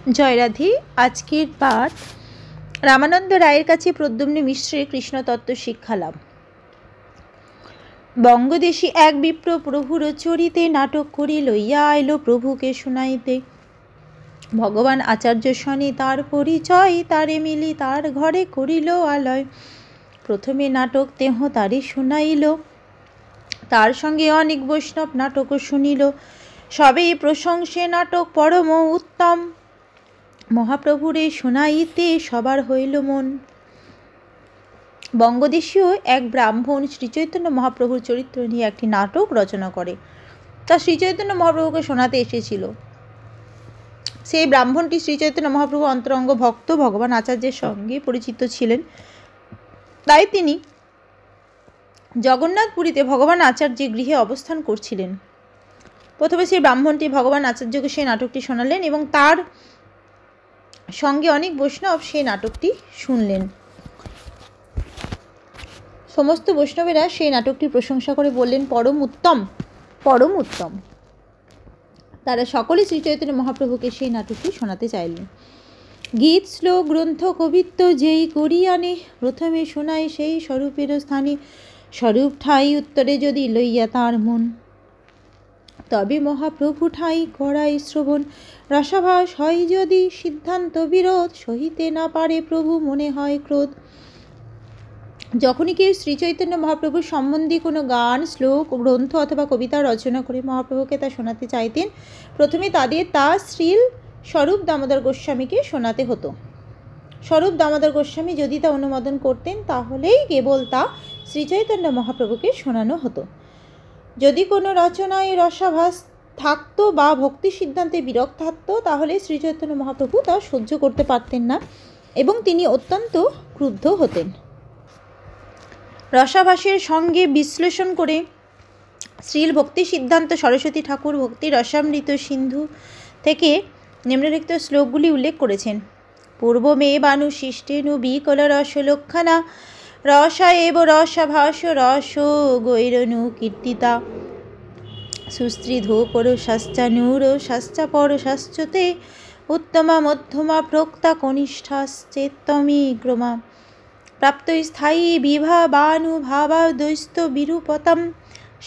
জয় রাধে। আজকের পাঠ রামানন্দ রায়ের কাছে প্রদ্যুম্ন মিশ্রের কৃষ্ণতত্ত্ব শিক্ষালাভ। বঙ্গদেশী এক বিপ্র প্রভুর চরিতে নাটক করি লইয়া আইল প্রভুকে শুনাইতে। ভগবান আচার্য শনি তার পরিচয়, তারে মিলি তার ঘরে করিল আলয়। প্রথমে নাটক তেহ তারে শুনাইল, তার সঙ্গে অনেক বৈষ্ণব নাটকও শুনিল। সবেই প্রশংসে নাটক পরম উত্তম, মহাপ্রভুরে শোনাইতে সবার হইল মন। বঙ্গদেশীয় এক ব্রাহ্মণ শ্রীচৈতন্য মহাপ্রভুর চরিত্র নিয়ে একটি নাটক রচনা করে, তা শ্রীচৈতন্য মহাপ্রভুকে শোনাতে এসেছিল। সেই ব্রাহ্মণটি শ্রীচৈতন্য মহাপ্রভু অন্তরঙ্গ ভক্ত, ভগবান আচার্যের সঙ্গে পরিচিত ছিলেন। তাই তিনি জগন্নাথপুরীতে ভগবান আচার্যের গৃহে অবস্থান করছিলেন। প্রথমে সেই ব্রাহ্মণটি ভগবান আচার্যকে সেই নাটকটি শোনালেন এবং তার সঙ্গে অনেক বৈষ্ণব সেই নাটকটি শুনলেন। সমস্ত বৈষ্ণবেরা সেই নাটকটির প্রশংসা করে বললেন, পরম উত্তম, পরম উত্তম। তারা সকলে শ্রীচৈতন্য মহাপ্রভুকে সেই নাটকটি শোনাতে চাইলেন। গীত, শ্লোক, গ্রন্থ, কবিত্ব যেই করি আনে, প্রথমে শোনায় সেই স্বরূপের স্থানে। স্বরূপ ঠাই উত্তরে যদি লইয়া তার মন, তবে মহাপ্রভু ঠাই করাই শ্রবণ। রসাভাস হয় যদি সিদ্ধান্ত বিরোধ, সহিতে না পারে প্রভু মনে হয় ক্রোধ। যখনই কেউ শ্রীচৈতন্য মহাপ্রভুর সম্বন্ধে কোনো গান, শ্লোক, গ্রন্থ অথবা কবিতা রচনা করে মহাপ্রভুকে তা শোনাতে চাইতেন, প্রথমে তাদের তা শ্রীল স্বরূপ দামোদর গোস্বামীকে শোনাতে হতো। স্বরূপ দামোদর গোস্বামী যদি তা অনুমোদন করতেন, তাহলেই কেবল তা শ্রীচৈতন্য মহাপ্রভুকে শোনানো হতো। যদি কোনো রচনায় রসাভাস থাকতো বা ভক্তি সিদ্ধান্তে বিরক্ত থাকতো, তাহলে শ্রীচৈতন্য মহাপ্রভু তা সহ্য করতে পারতেন না এবং তিনি অত্যন্ত ক্রুদ্ধ হতেন। রসাভাসের সঙ্গে বিশ্লেষণ করে শ্রীল ভক্তি সিদ্ধান্ত সরস্বতী ঠাকুর ভক্তি রসামৃত সিন্ধু থেকে নিম্নলিখিত শ্লোকগুলি উল্লেখ করেছেন। পূর্বমে বানু শিষ্টেনু বিকল রসলক্ষণা, রসা এব রসাভাস রস গৈরনু কীর্তিতা। সুস্ত্রিধো পর শাশ্চানুর শাশ্চাপর শাশ্চতে, উত্তমা মধ্যমা প্রক্তা কনিষ্ঠাশ্চেত্তমী ক্রমা। প্রাপ্ত স্থায়ী বিভাবানুভাবাদৈস্ত বিরূপতম,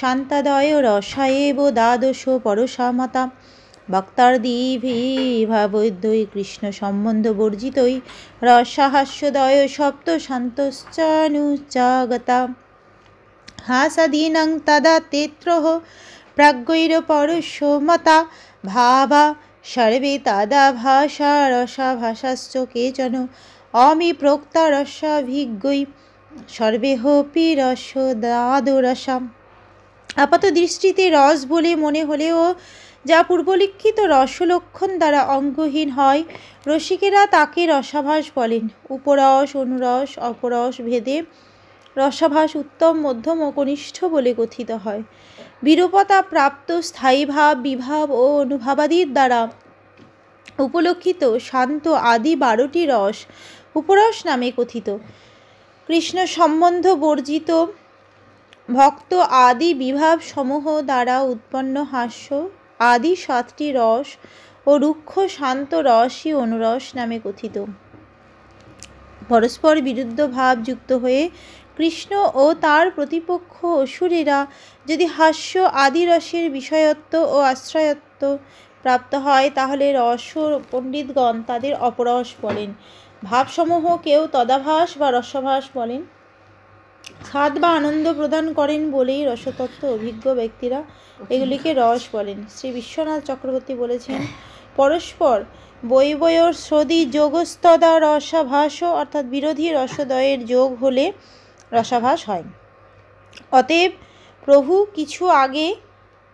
শান্তাদয় রসায়েব দ্বাদশ পরশামাতা। বক্তার্দিভিভাবৈদ্যৈ কৃষ্ণ সম্বন্ধ বর্জিতৈ, রসাহাস্যদয় সপ্ত শান্তশ্চানুচাগতা। হাসাদীনাং তদা তেত্রহ প্রাজ্ঞৈর পরশমতা, ভাবা সর্বে তদা ভাষা রসাভাসাশ্চ কেচন। অমি প্রোক্তা রসাভিজ্ঞৈ সর্বেহপি রসদাদরসা। আপাত দৃষ্টিতে রস বলে মনে হলেও যা পূর্বলিখিত রসলক্ষণ দ্বারা অঙ্গহীন হয়, রসিকেরা তাকে রসাভাস বলেন। উপরস, অনুরস, অপরস ভেদে রসাভাস উত্তম, মধ্যম ও কনিষ্ঠ বলে কথিত হয়। বিরূপতা প্রাপ্ত স্থায়ী ভাব, বিভাব ও অনুভাবাদির দ্বারা উপলক্ষিত শান্ত আদি 12টি রস উপরস নামে কথিত। কৃষ্ণ সম্বন্ধ বর্জিত ভক্ত আদি বিভাব সমূহ দ্বারা উৎপন্ন হাস্য আদি 7টি রস ও রুক্ষ শান্ত রসই অনুরস নামে কথিত। পরস্পর বিরুদ্ধ ভাব যুক্ত হয়ে কৃষ্ণ ও তার প্রতিপক্ষ অসুরেরা যদি হাস্য আদি রসের বিষয়ত্ব ও আশ্রয়ত্ব প্রাপ্ত হয়, তাহলে রস পণ্ডিতগণ তাদের অপরস বলেন। ভাবসমূহ কেউ তদাভাস বা রসাভাস বলেন। স্বাদ বা আনন্দ প্রদান করেন বলেই রসতত্ত্ব অভিজ্ঞ ব্যক্তিরা এগুলিকে রস বলেন। শ্রী বিশ্বনাথ চক্রবর্তী বলেছেন, পরস্পর বৈবয়োর সদি যোগস্তদা রসাভাস, অর্থাৎ বিরোধী রসদ্বয়ের যোগ হলে রসাভাস হয়। অতএব প্রভু কিছু আগে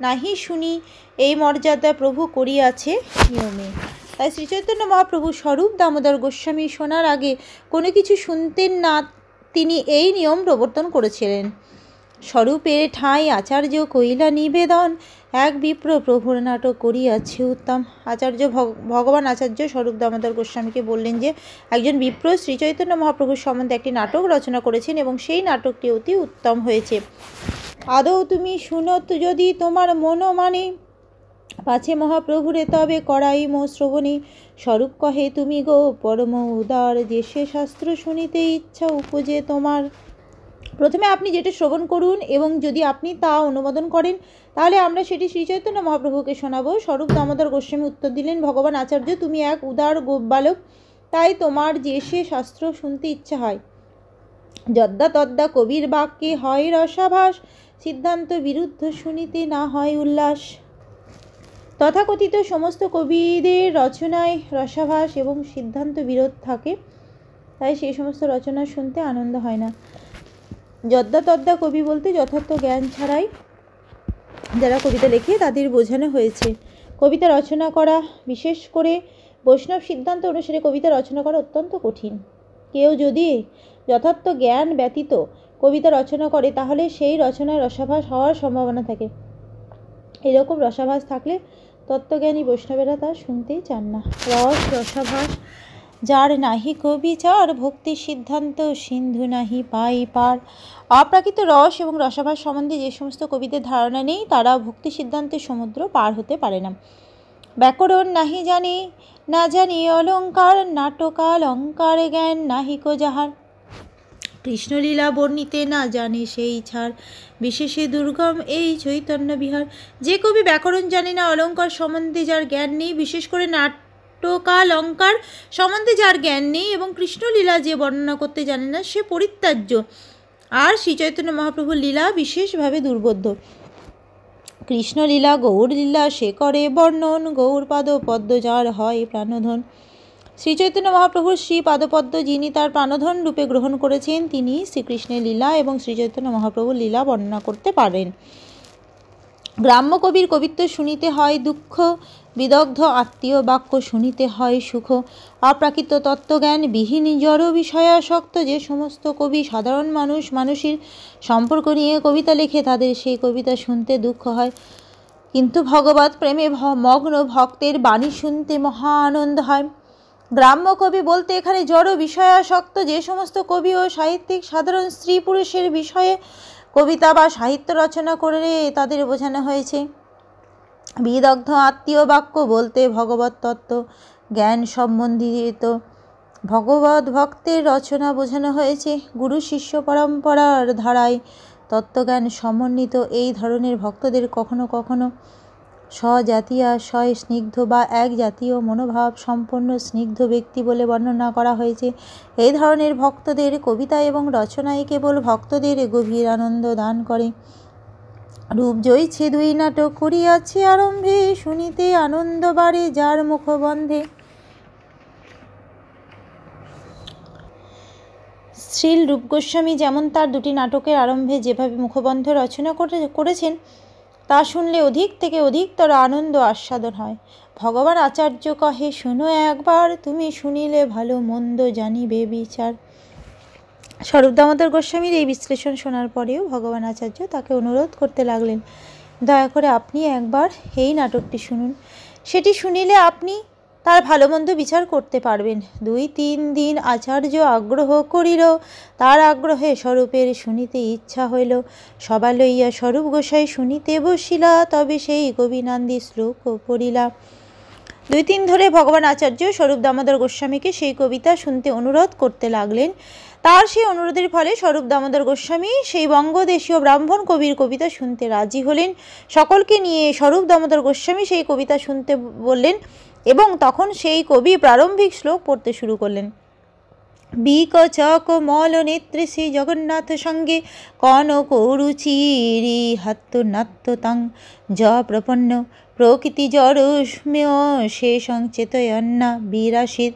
নাহি শুনি, এই মর্যাদা প্রভু করিয়াছে নিয়মে। তাই শ্রীচৈতন্য মহাপ্রভু স্বরূপ দামোদর গোস্বামী শোনার আগে কোনো কিছু শুনতেন না, তিনি এই নিয়ম প্রবর্তন করেছিলেন। স্বরূপের ঠাঁই আচার্য কইলা নিবেদন, এক বিপ্র প্রভুর নাটক করিয়াছে উত্তম। ভগবান আচার্য স্বরূপ দামোদর গোস্বামীকে বললেন যে একজন বিপ্র শ্রীচৈতন্য মহাপ্রভুর সম্বন্ধে একটি নাটক রচনা করেছেন এবং সেই নাটকটি অতি উত্তম হয়েছে। আদৌ তুমি শুনত যদি তোমার মন মানে, পাছে মহাপ্রভুরে তবে করাই মো শ্রবণী। স্বরূপ কহে তুমি গো পরম উদার, যে সে শাস্ত্র শুনিতে ইচ্ছা উপজে তোমার। প্রথমে আপনি যেটা শ্রবণ করুন এবং যদি আপনি তা অনুমোদন করেন তাহলে আমরা সেটি শ্রী চৈতন্য মহাপ্রভুকে শোনাবো। স্বরূপ দামোদর গোস্বামী উত্তর দিলেন, ভগবান আচার্য, তুমি এক উদার গোপবালক, তাই তোমার যে সে শাস্ত্র শুনতে ইচ্ছা হয়। যদ্দা তদ্দা কবির বাক্যে হয় রসাভাস, সিদ্ধান্ত বিরুদ্ধ শুনিতে না হয় উল্লাস। তথাকথিত সমস্ত কবিদের রচনায় রসাভাস এবং সিদ্ধান্ত বিরোধ থাকে, তাই সেই সমস্ত রচনা শুনতে আনন্দ হয় না। যদ্দা তদ্দা কবি বলতে যথার্থ জ্ঞান ছাড়াই যারা কবিতা লেখে তাদের বোঝানো হয়েছে। কবিতা রচনা করা, বিশেষ করে বৈষ্ণব সিদ্ধান্ত অনুসারে কবিতা রচনা করা অত্যন্ত কঠিন। কেউ যদি যথার্থ জ্ঞান ব্যতীত কবিতা রচনা করে তাহলে সেই রচনায় রসাভাস হওয়ার সম্ভাবনা থাকে। এরকম রসাভাস থাকলে তত্ত্বজ্ঞানী বৈষ্ণবেরা তা শুনতেই চান না। রসাভাস যার নাহি কবিচার, ভক্তি সিদ্ধান্ত সিন্ধু নাহি পাই পার। অপ্রাকৃত রস এবং রসাভাস সম্বন্ধে যে সমস্ত কবিদের ধারণা নেই তারা ভক্তি সিদ্ধান্তের সমুদ্র পার হতে পারে না। ব্যাকরণ নাহি জানি, না জানি অলঙ্কার, নাটকালঙ্কার জ্ঞান নাহিক যাহার। কৃষ্ণলীলা বর্ণিতে না জানে সেই ছাড়, বিশেষে দুর্গম এই চৈতন্য বিহার। যে কবি ব্যাকরণ জানে না, অলঙ্কার সম্বন্ধে যার জ্ঞান নেই, বিশেষ করে নাটকালঙ্কার সম্বন্ধে যার জ্ঞান নেই এবং কৃষ্ণলীলা যে বর্ণনা করতে জানে না, সে পরিত্যাজ্য। আর শ্রীচৈতন্য মহাপ্রভুর লীলা বিশেষভাবে দুর্বোধ্য। কৃষ্ণলীলা গৌর লীলা সে করে বর্ণন, গৌর পাদ পদ্ম যার হয় প্রাণধন। শ্রীচৈতন্য মহাপ্রভুর শ্রী পাদপদ্ম যিনি তার প্রাণধন রূপে গ্রহণ করেছেন, তিনি শ্রীকৃষ্ণের লীলা এবং শ্রীচৈতন্য মহাপ্রভুর লীলা বর্ণনা করতে পারেন। গ্রাম্য কবির কবিত্ব শুনিতে হয় দুঃখ, বিদগ্ধ আত্মীয় বাক্য শুনিতে হয় সুখ। অপ্রাকৃত তত্ত্বজ্ঞান বিহীন জড় বিষয়াসক্ত যে সমস্ত কবি সাধারণ মানুষের সম্পর্ক নিয়ে কবিতা লেখে, তাদের সেই কবিতা শুনতে দুঃখ হয়। কিন্তু ভগবৎ প্রেমে মগ্ন ভক্তের বাণী শুনতে মহা আনন্দ হয়। গ্রাম্য কবি বলতে এখানে জড় বিষয়াসক্ত যে সমস্ত কবি ও সাহিত্যিক সাধারণ স্ত্রী পুরুষের বিষয়ে কবিতা বা সাহিত্য রচনা করে তাদের বোঝানো হয়েছে। বিদগ্ধ আত্মীয় বাক্য বলতে ভগবত তত্ত্ব জ্ঞান সম্বন্ধিত ভগবত ভক্তের রচনা বোঝানো হয়েছে। গুরু শিষ্য পরম্পরার ধারায় তত্ত্বজ্ঞান সমন্বিত এই ধরনের ভক্তদের কখনো কখনো স্বজাতীয় স্নিগ্ধ বা এক জাতীয় মনোভাব সম্পন্ন স্নিগ্ধ ব্যক্তি বলে বর্ণনা করা হয়েছে। এই ধরনের ভক্তদের কবিতা এবং রচনায় কেবল ভক্তদের গভীর আনন্দ দান করে। রূপ জয়ছে দুই নাটক করিয়াছে আরম্ভে, শুনিতে আনন্দ বাড়ে যার মুখবন্ধে। শ্রীল রূপ গোস্বামী যেমন তার দুটি নাটকের আরম্ভে যেভাবে মুখবন্ধ রচনা করেছেন তা শুনলে অধিক থেকে অধিকতর আনন্দ আস্বাদন হয়। ভগবান আচার্য কহে, শোনো একবার, তুমি শুনিলে ভালো মন্দ জানিবে বিচার। স্বরূপ দামোদর গোস্বামীর এই বিশ্লেষণ শোনার পরেও ভগবান আচার্য তাকে অনুরোধ করতে লাগলেন, দয়া করে আপনি একবার এই নাটকটি শুনুন। সেটি শুনিলে আপনি তার ভালো মন্দ বিচার করতে পারবেন। 2-3 দিন আচার্য আগ্রহ করিল, তার আগ্রহে স্বরূপের শুনিতে ইচ্ছা হইল। সবা লইয়া স্বরূপ গোসাই শুনিতে বসিলা, তবে সেই গোবিনান্দি শ্লোক পড়িলা। 2 দিন ধরে ভগবান আচার্য স্বরূপ দামোদর গোস্বামীকে সেই কবিতা শুনতে অনুরোধ করতে লাগলেন। তার সেই অনুরোধের ফলে স্বরূপ দামোদর গোস্বামী সেই বঙ্গদেশীয় ব্রাহ্মণ কবির কবিতা শুনতে রাজি হলেন। সকলকে নিয়ে স্বরূপ দামোদর গোস্বামী সেই কবিতা শুনতে বললেন এবং তখন সেই কবি প্রারম্ভিক শ্লোক পড়তে শুরু করলেন। বিক চক মল নেত্রে শ্রী জগন্নাথ সঙ্গে কনক রুচিরি হাত্য নাত্য তাং জ প্রপন্ন প্রকৃতি জড়স্ম্য সে সংচেতয়ন্না বিরাশির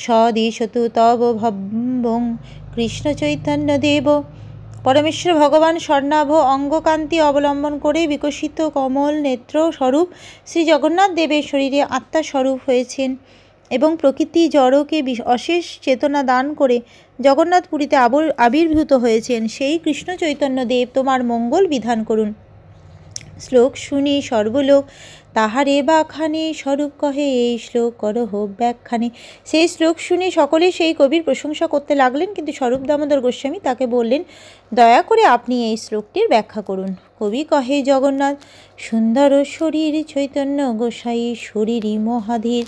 সদিশতু তব ভব্বং কৃষ্ণ চৈতন্য দেব। পরমেশ্বর ভগবান স্বর্ণাভ অঙ্গকান্তি অবলম্বন করে বিকশিত কমল নেত্র স্বরূপ শ্রী জগন্নাথ দেবের শরীরে আত্মা স্বরূপ হয়েছেন এবং প্রকৃতি জড়কে অশেষ চেতনা দান করে জগন্নাথপুরীতে আবির্ভূত হয়েছেন। সেই কৃষ্ণ চৈতন্য দেব তোমার মঙ্গল বিধান করুন। শ্লোক শুনি সর্বলোক তাহারে বাখানে, স্বরূপ কহে এই শ্লোক করহ ব্যাখ্যানে। সেই শ্লোক শুনে সকলে সেই কবির প্রশংসা করতে লাগলেন, কিন্তু স্বরূপ দামোদর গোস্বামী তাকে বললেন, দয়া করে আপনি এই শ্লোকটির ব্যাখ্যা করুন। কবি কহে, জগন্নাথ সুন্দর শরীর চৈতন্য গোসাই শরীরই মহাধীর।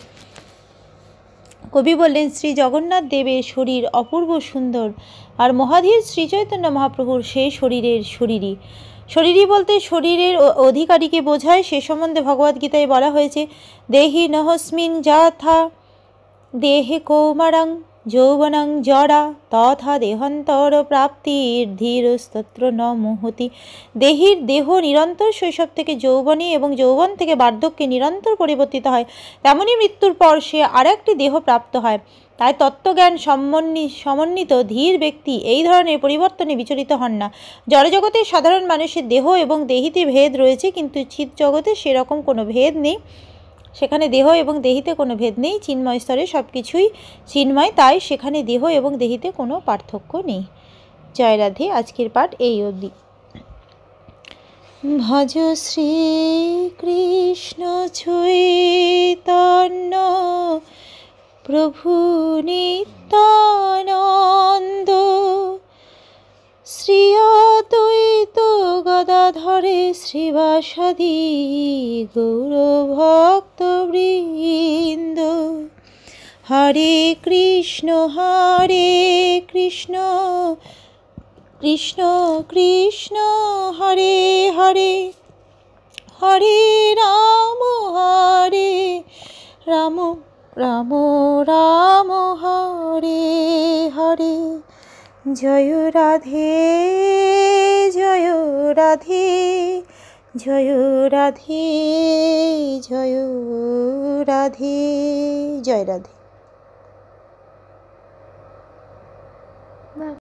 কবি বললেন, শ্রী জগন্নাথ দেবের শরীর অপূর্ব সুন্দর, আর মহাধীর শ্রী চৈতন্য মহাপ্রভুর সেই শরীরের শরীরই। শরীরই বলতে শরীরের অধিকারীকে বোঝায়। সে সম্বন্ধে ভগবদ্গীতায় বলা হয়েছে, দেহি নহস্মিন যথা দেহে কৌমারং যৌবনং জরা তথা দেহান্তর প্রাপ্তির ধীরস্তত্র ন মুহতি। দেহির দেহ নিরন্তর শৈশব থেকে যৌবনে এবং যৌবন থেকে বার্ধক্যে নিরন্তর পরিবর্তিত হয়, তেমনি মৃত্যুর পর সে আর একটি দেহ প্রাপ্ত হয়। তাই তত্ত্বজ্ঞান সমন্বিত ধীর ব্যক্তি এই ধরনের পরিবর্তনে বিচলিত হন না। জড়জগতে সাধারণ মানুষের দেহ এবং দেহিতে ভেদ রয়েছে, কিন্তু চিৎ জগতে সেরকম কোনো ভেদ নেই। সেখানে দেহ এবং দেহিতে কোনো ভেদ নেই। চিন্ময় স্তরে সব কিছুই চিন্ময়, তাই সেখানে দেহ এবং দেহিতে কোনো পার্থক্য নেই। জয় রাধে। আজকের পাঠ এই অবধি। ভজ শ্রীকৃষ্ণ চৈতন্য প্রভু নিত্যানন্দ, শ্রী অদ্বৈত গদাধরে শ্রীবাসাদি গৌরভক্তবৃন্দ। হরে কৃষ্ণ কৃষ্ণ কৃষ্ণ হরে হরে, হরে রাম রাম রাম হরে হরে। জয় রাধে জয় রাধে জয় রাধে জয় রাধে। জয় রাধে।